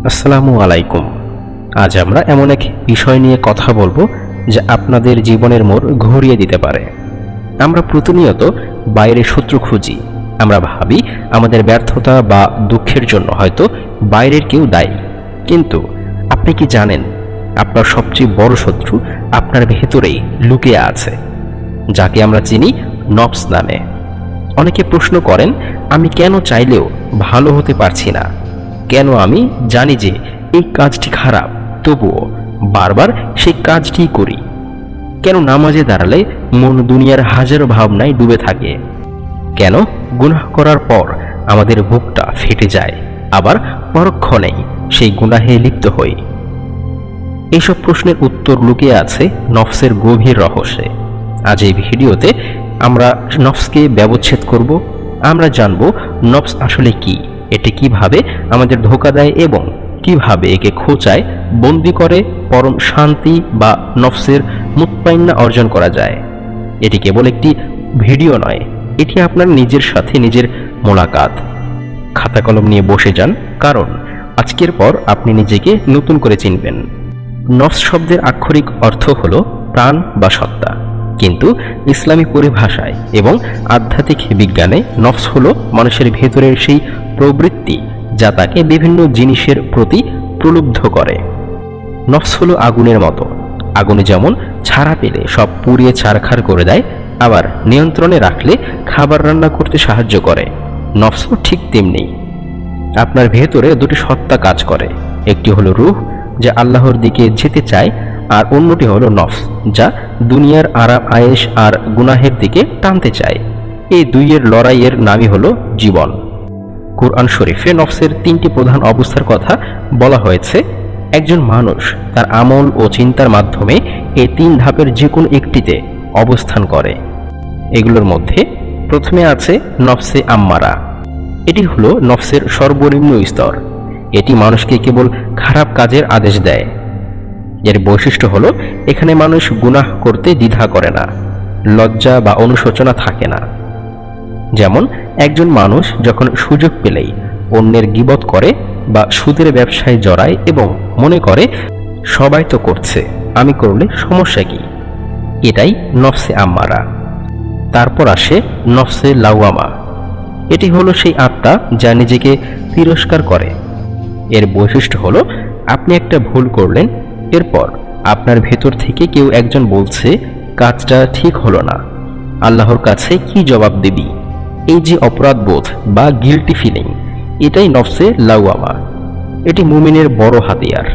আসসালামু আলাইকুম। আজ আমরা এমন এক বিষয় নিয়ে কথা বলবো যা আপনাদের জীবনের মোড় ঘুরিয়ে দিতে পারে। আমরা প্রতিনিয়ত বাইরে শত্রু খুঁজি। আমরা ভাবি আমাদের ব্যর্থতা বা দুঃখের জন্য হয়তো বাইরের কেউ দায়ী, কিন্তু আপনি কি জানেন আপনার সবচেয়ে বড় শত্রু আপনার ভেতরেই লুকিয়ে আছে, যাকে আমরা চিনি নফস নামে। অনেকে প্রশ্ন করেন, আমি কেন চাইলেও ভালো হতে পারছি না? কেন আমি জানি যে এই কাজটি খারাপ, তবুও বারবার সেই কাজটিই করি? কেন নামাজে দাঁড়ালে মন দুনিয়ার হাজারো ভাবনায় ডুবে থাকে? কেন গুনাহ করার পর আমাদের বুকটা ফেটে যায়, আবার পরক্ষণেই সেই গুনাহে লিপ্ত হই? এইসব প্রশ্নের উত্তর লুকিয়ে আছে নফসের গভীর রহস্যে। আজ এই ভিডিওতে আমরা নফসকে ব্যবচ্ছেদ করব। আমরা জানব নফস আসলে কি, এটি কিভাবে আমাদের ধোঁকা দেয় এবং কিভাবে একে খোঁচায় বন্দি করে পরম শান্তি বা নফসের মুতমাইন্না অর্জন করা যায়। এটি কেবল একটি ভিডিও নয়, এটি আপনার নিজের সাথে নিজের মোলাকাত। খাতা কলম নিয়ে বসে যান, কারণ আজকের পর আপনি নিজেকে নতুন করে চিনবেন। নফস শব্দের আক্ষরিক অর্থ হলো প্রাণ বা সত্তা, কিন্তু ইসলামী পরিভাষায় এবং আধ্যাত্মিক বিজ্ঞানে নফস হলো মানুষের ভেতরের সেই প্রবৃত্তি যা তাকে বিভিন্ন জিনিসের প্রতি প্রলুব্ধ করে। নফস হলো আগুনের মতো। আগুনে যেমন ছাড়া পেলে সব পুড়িয়ে ছারখার করে দেয়, আবার নিয়ন্ত্রণে রাখলে খাবার রান্না করতে সাহায্য করে। নফসও ঠিক তেমনি। আপনার ভেতরে দুটি সত্তা কাজ করে, একটি হলো রূহ যা আল্লাহর দিকে যেতে চায়, আর অন্যটি হলো নফস যা দুনিয়ার আরাম আয়েশ আর গুনাহের দিকে টানতে চায়। এই দুইয়ের লড়াইয়ের নামই হলো জীবন। কুরআন শরীফে নফসের তিনটি প্রধান অবস্থার কথা বলা হয়েছে। একজন মানুষ তার আমল ও চিন্তার মাধ্যমে এই তিন ধাপের যে কোনো একটিতে অবস্থান করে। এগুলোর মধ্যে প্রথমে আছে নফসে আম্মারা। এটি হলো নফসের সর্বনিম্ন স্তর। এটি মানুষকে কেবল খারাপ কাজের আদেশ দেয়। এর বৈশিষ্ট্য হলো এখানে মানুষ গুনাহ করতে দ্বিধা করে না, লজ্জা বা অনুশোচনা থাকে না। যেমন একজন মানুষ যখন সুযোগ পেলেই অন্যের গীবত করে বা সুদের ব্যবসায় জড়ায় এবং মনে করে সবাই তো করছে, আমি করলে সমস্যা কি? এটাই নফসে আম্মারা। তারপর আসে নফসে লাওয়ামা। এটি হলো সেই আত্মা যা নিজেকে তিরস্কার করে। এর বৈশিষ্ট্য হলো আপনি একটা ভুল করলেন, এরপর আপনার ভেতর থেকে কেউ একজন বলছে কাজটা ঠিক হলো না, আল্লাহর কাছে কি জবাব দিবি? এই যে অপরাধবোধ বা গিল্টি ফিলিং, এটাই নফসে লাওয়ামা। এটি মুমিনের বড় হাতিয়ার।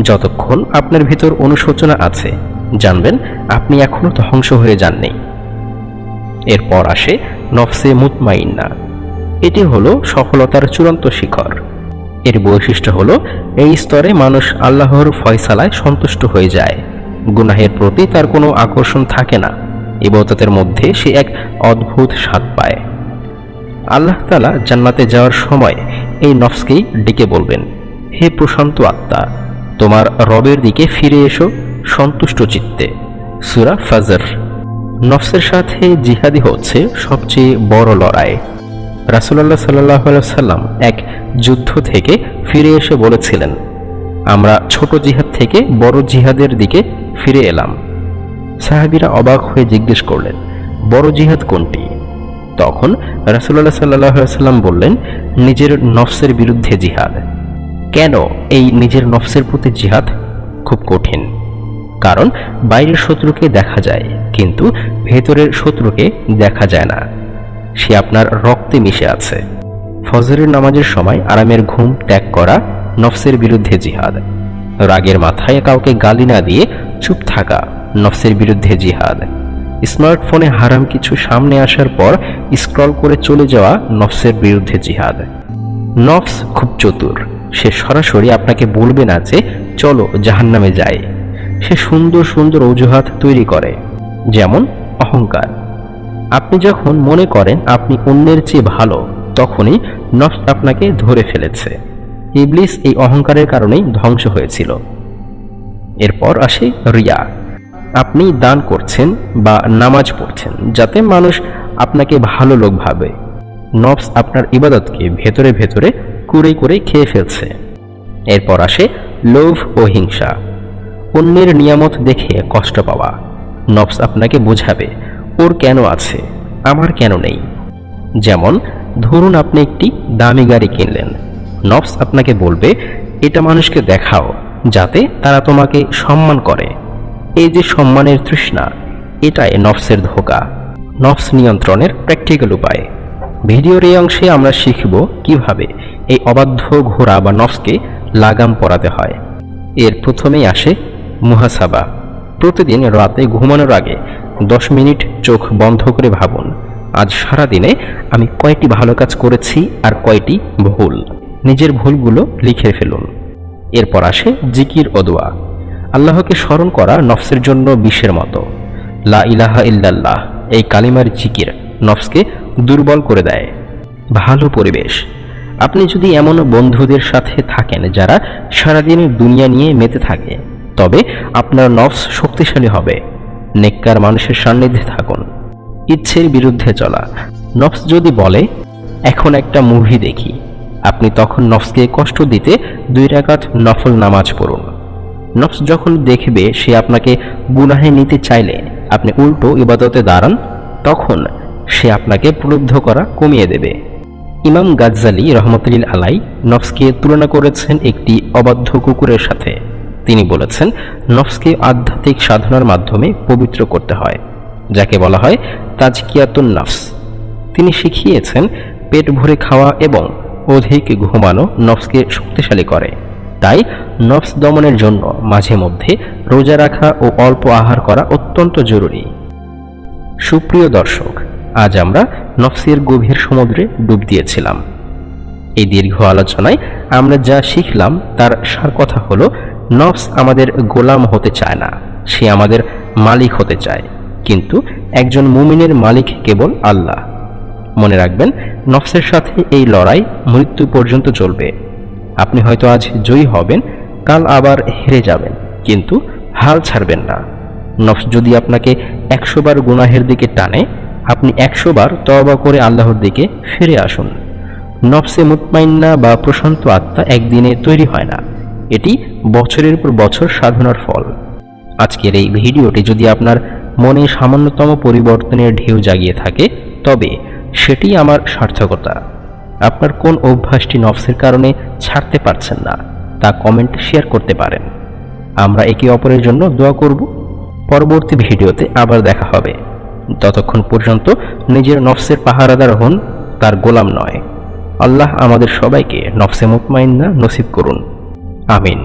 যতক্ষণ আপনার ভেতর অনুশোচনা আছে, জানবেন আপনি এখনো ধ্বংস হয়ে যাননি। এরপর আসে নফসে মুতমাইন্না। এটি হলো সফলতার চূড়ান্ত শিখর। এর বৈশিষ্ট্য হলো এই স্তরে মানুষ আল্লাহর ফয়সালায় সন্তুষ্ট হয়ে যায়। গুনাহের প্রতি তার কোনো আকর্ষণ থাকে না। ইবাদতের মধ্যে সে এক অদ্ভুত স্বাদ পায়। আল্লাহ তাআলা জান্নাতে যাওয়ার সময় এই নফসকেই ডেকে বলবেন, হে প্রশান্ত আত্মা, তোমার রবের দিকে ফিরে এসো সন্তুষ্ট চিত্তে। সূরা ফাজর। নফসের সাথে জিহাদি হচ্ছে সবচেয়ে বড় লড়াই। রাসূলুল্লাহ সাল্লাল্লাহু আলাইহি ওয়াসাল্লাম এক যুদ্ধ থেকে ফিরে এসে বলেছিলেন, আমরা ছোট জিহাদ থেকে বড় জিহাদের দিকে ফিরে এলাম। সাহাবীরা অবাক হয়ে জিজ্ঞেস করলেন, বড় জিহাদ কোনটি? তখন রাসূলুল্লাহ সাল্লাল্লাহু আলাইহি ওয়াসাল্লাম বললেন, নিজের নফসের বিরুদ্ধে জিহাদ। কেন এই নিজের নফসের প্রতি জিহাদ খুব কঠিন? কারণ বাইরের শত্রুকে দেখা যায়, কিন্তু ভেতরের শত্রুকে দেখা যায় না। সে আপনার রক্তে মিশে আছে। ফজরের নামাজের সময় আরামের ঘুম ত্যাগ করা নফসের বিরুদ্ধে জিহাদ। রাগের মাথায় কাউকে গালি না দিয়ে চুপ থাকা নফসের বিরুদ্ধে জিহাদ। স্মার্টফোনে হারাম কিছু সামনে আসার পর স্ক্রল করে চলে যাওয়া নফসের বিরুদ্ধে জিহাদ। নফস খুব চতুর। সে সরাসরি আপনাকে বলবে না যে চলো জাহান্নামে যাই। সে সুন্দর সুন্দর অজুহাত তৈরি করে, যেমন অহংকার। আপনি যখন মনে করেন আপনি অন্যের চেয়ে ভালো, তখনই নফস আপনাকে ধরে ফেলেছে। ইবলিস এই অহংকারের কারণেই ধ্বংস হয়েছিল। এরপর আসে রিয়া। আপনি দান করছেন বা নামাজ পড়ছেন যাতে মানুষ আপনাকে ভালো লোক ভাবে। নফস আপনার ইবাদতকে ভেতরে ভেতরে কুড়ে করে খেয়ে ফেলছে। এরপর আসে লোভ ও হিংসা, অন্যের নিয়ামত দেখে কষ্ট পাওয়া। নফস আপনাকে বোঝাবে ওর কেন আছে, আমার কেন নেই। যেমন ধরুন আপনি একটি দামি গাড়ি কিনলেন, নফস আপনাকে বলবে এটা মানুষকে দেখাও যাতে তারা তোমাকে সম্মান করে। এই যে সম্মানের তৃষ্ণা, এটাই নফসের ধোঁকা। নফস নিয়ন্ত্রণের প্র্যাকটিক্যাল উপায়। ভিডিওর এই অংশে আমরা শিখব কিভাবে এই অবাধ্য ঘোড়া বা নফসকে লাগাম পরাতে হয়। এর প্রথমেই আসে মুহাসাবা। প্রতিদিন রাতে ঘুমানোর আগে 10 মিনিট চোখ বন্ধ করে ভাবুন, আজ সারা দিনে আমি কয়টি ভালো কাজ করেছি আর কয়টি ভুল। নিজের ভুলগুলো লিখে ফেলুন। এরপর আসে জিকির ও দোয়া। আল্লাহকে স্মরণ করা নফসের জন্য বিষের মতো। লা ইলাহা ইল্লাল্লাহ এই কালিমার জিকির নফসকে দুর্বল করে দেয়। ভালো পরিবেশ। আপনি যদি এমন বন্ধুদের সাথে থাকেন যারা সারাদিন দুনিয়া নিয়ে মেতে থাকে, তবে আপনার নফস শক্তিশালী হবে। নেককার মানুষের সান্নিধ্যে থাকুন। ইচ্ছের বিরুদ্ধে চলা। নফস যদি বলে এখন একটা মুভি দেখি, আপনি তখন নফসকে কষ্ট দিতে 2 রাকাত নফল নামাজ পড়ুন। নফস যখন দেখবে সে আপনাকে গুনাহে নিতে চাইলে আপনি উল্টো ইবাদতে দাঁড়ান, তখন সে আপনাকে প্রলুব্ধ করা কমিয়ে দেবে। ইমাম গাজ্জালি রহমতুল্লাহ আলাই নফসকে তুলনা করেছেন একটি অবাধ্য কুকুরের সাথে। তিনি বলেছেন নফসকে আধ্যাত্মিক সাধনার মাধ্যমে পবিত্র করতে হয়, যাকে বলা হয় তাজকিয়াতুন নফস। তিনি শিখিয়েছেন পেট ভরে খাওয়া এবং অধিক ঘুমানো নফসকে শক্তিশালী করে। তাই নফস দমনের জন্য মাঝে মধ্যে রোজা রাখা ও অল্প আহার করা অত্যন্ত জরুরি। সুপ্রিয় দর্শক, আজ আমরা নফসের গভীর সমুদ্রে ডুব দিয়েছিলাম। এই দীর্ঘ আলোচনায় আমরা যা শিখলাম তার সার কথা হলো, নফস আমাদের গোলাম হতে চায় না, সে আমাদের মালিক হতে চায়। কিন্তু একজন মুমিনের মালিক কেবল আল্লাহ। মনে রাখবেন, নফসের সাথে এই লড়াই মৃত্যু পর্যন্ত চলবে। আপনি হয়তো আজ জয়ী হবেন, কাল আবার হেরে যাবেন, কিন্তু হাল ছাড়বেন না। নফস যদি আপনাকে 100 বার গুনাহের দিকে টানে, আপনি 100 বার তওবা করে আল্লাহর দিকে ফিরে আসুন। নফসে মুতমাইন্না বা প্রশান্ত আত্মা একদিনে তৈরি হয় না, এটি বছরের পর বছর সাধনার ফল। আজকের এই ভিডিওটি যদি আপনার মনে সামান্যতম পরিবর্তনের ঢেউ জাগিয়ে থাকে, তবে সেটি আমার সার্থকতা। আপনার কোন অভ্যাসটি নফসের কারণে ছাড়তে পারছেন না, তা কমেন্ট শেয়ার করতে পারেন। আমরা একে অপরের জন্য দোয়া করব। পরবর্তী ভিডিওতে আবার দেখা হবে। ততক্ষণ পর্যন্ত নিজের নফসের পাহারাদার হন, তার গোলাম নয়। আল্লাহ আমাদের সবাইকে নফসে মুতমাইন্না নসিব করুন। আমিন।